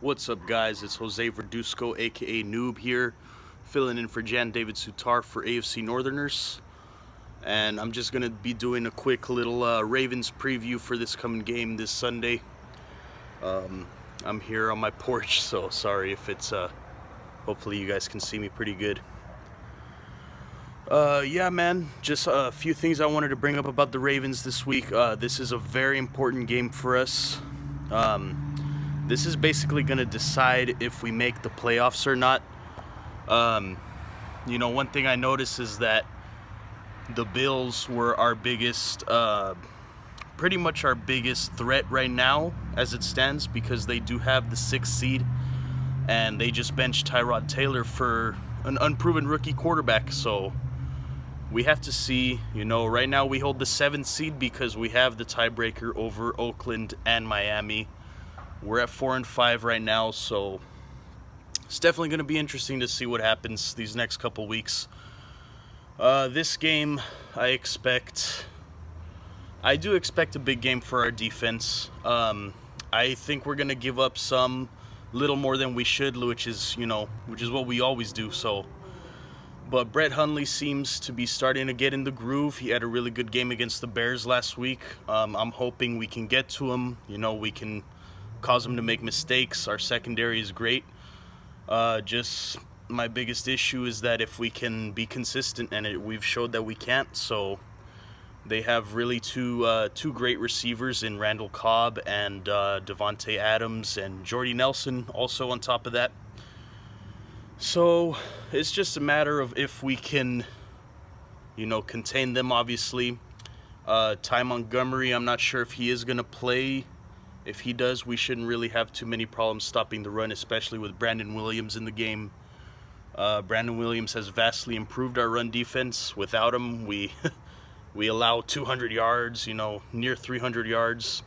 What's up, guys? It's Jose Verduzco, aka Noob, here, filling in for Jan David Sutar for AFC Northerners. And I'm just gonna be doing a quick little Ravens preview for this coming game this Sunday. I'm here on my porch, so sorry if it's hopefully you guys can see me pretty good. Yeah, man, just a few things I wanted to bring up about the Ravens this week. This is a very important game for us. This is basically going to decide if we make the playoffs or not. One thing I noticed is that the Bills were our biggest, pretty much our biggest threat right now as it stands, because they do have the 6th seed and they just benched Tyrod Taylor for an unproven rookie quarterback. So we have to see, right now we hold the 7th seed because we have the tiebreaker over Oakland and Miami. We're at 4-5 right now, so it's definitely going to be interesting to see what happens these next couple weeks. This game, I do expect a big game for our defense. I think we're going to give up some little more than we should, which is what we always do. But Brett Hundley seems to be starting to get in the groove. He had a really good game against the Bears last week. I'm hoping we can get to him. We can cause him to make mistakes. Our secondary is great. Just my biggest issue is that if we can be consistent, and we've showed that we can't. So they have really two great receivers in Randall Cobb and Devontae Adams and Jordy Nelson also on top of that. So it's just a matter of if we can, contain them, obviously. Ty Montgomery, I'm not sure if he is going to play. If he does, we shouldn't really have too many problems stopping the run, especially with Brandon Williams in the game. Brandon Williams has vastly improved our run defense. Without him, we allow 200 yards, near 300 yards.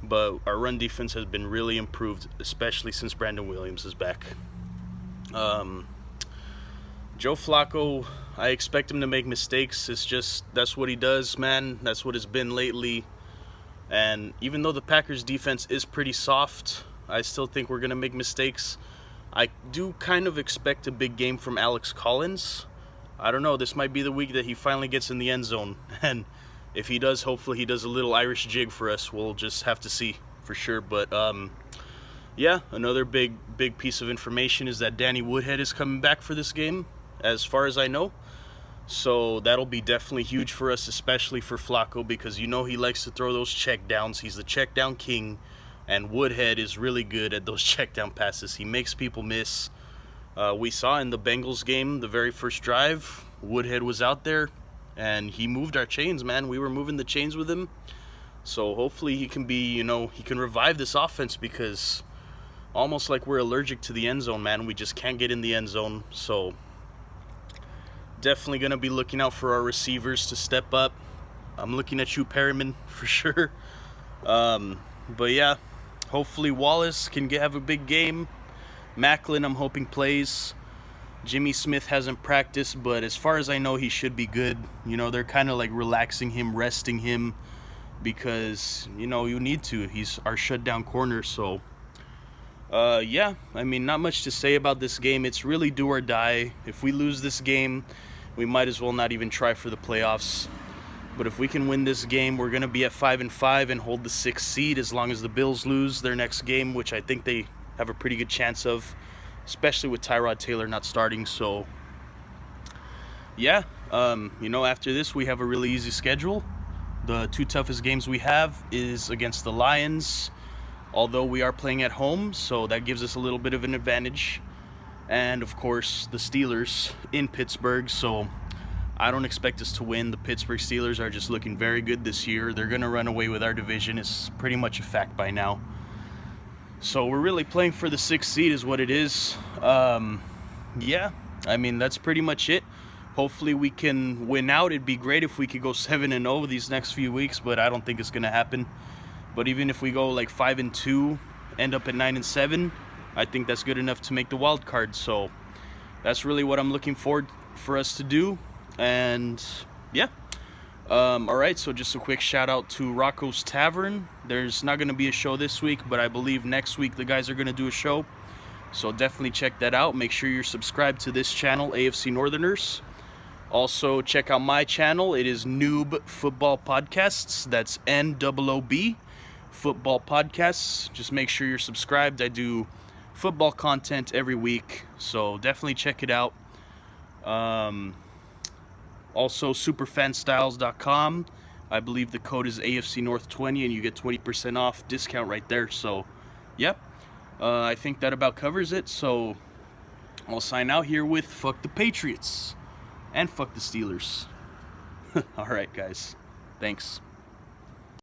But our run defense has been really improved, especially since Brandon Williams is back. Joe Flacco, I expect him to make mistakes. That's what he does, man. That's what it's been lately. And even though the Packers defense is pretty soft, I still think we're going to make mistakes. I do kind of expect a big game from Alex Collins. I don't know, this might be the week that he finally gets in the end zone. And if he does, hopefully he does a little Irish jig for us. We'll just have to see for sure. But yeah, another big piece of information is that Danny Woodhead is coming back for this game, as far as I know. So that'll be definitely huge for us, especially for Flacco, because he likes to throw those check downs. He's the check down king, and Woodhead is really good at those check down passes. He makes people miss. We saw in the Bengals game, the very first drive, Woodhead was out there, and he moved our chains, man. We were moving the chains with him. So hopefully he can be, he can revive this offense, because almost like we're allergic to the end zone, man. We just can't get in the end zone. So definitely going to be looking out for our receivers to step up. I'm looking at you, Perryman, for sure. But yeah, hopefully Wallace can have a big game. Macklin, I'm hoping, plays. Jimmy Smith hasn't practiced, but as far as I know, he should be good. They're kind of like relaxing him, resting him, because, you need to. He's our shutdown corner. So yeah, not much to say about this game. It's really do or die. If we lose this game, we might as well not even try for the playoffs. But if we can win this game, we're going to be at 5-5 and hold the 6th seed, as long as the Bills lose their next game, which I think they have a pretty good chance of, especially with Tyrod Taylor not starting. So yeah, after this, we have a really easy schedule. The 2 toughest games we have is against the Lions, although we are playing at home, so that gives us a little bit of an advantage. And, of course, the Steelers in Pittsburgh, so I don't expect us to win. The Pittsburgh Steelers are just looking very good this year. They're going to run away with our division. It's pretty much a fact by now. So we're really playing for the 6th seed is what it is. Yeah, that's pretty much it. Hopefully we can win out. It'd be great if we could go 7-0 these next few weeks, but I don't think it's going to happen. But even if we go like 5-2, end up at 9-7, I think that's good enough to make the wild card. So that's really what I'm looking forward for us to do. And yeah, All right, so just a quick shout out to Rocco's Tavern. There's not going to be a show this week, but I believe next week the guys are going to do a show. So definitely check that out. Make sure you're subscribed to this channel, AFC Northerners. Also, check out my channel. It is Noob Football Podcasts. That's NOOB Football Podcasts. Just make sure you're subscribed. I do football content every week, so definitely check it out. Also, superfanstyles.com. I believe the code is AFCNorth20, and you get 20% off discount right there. So, yep. I think that about covers it. So, I'll sign out here with fuck the Patriots and fuck the Steelers. All right, guys. Thanks.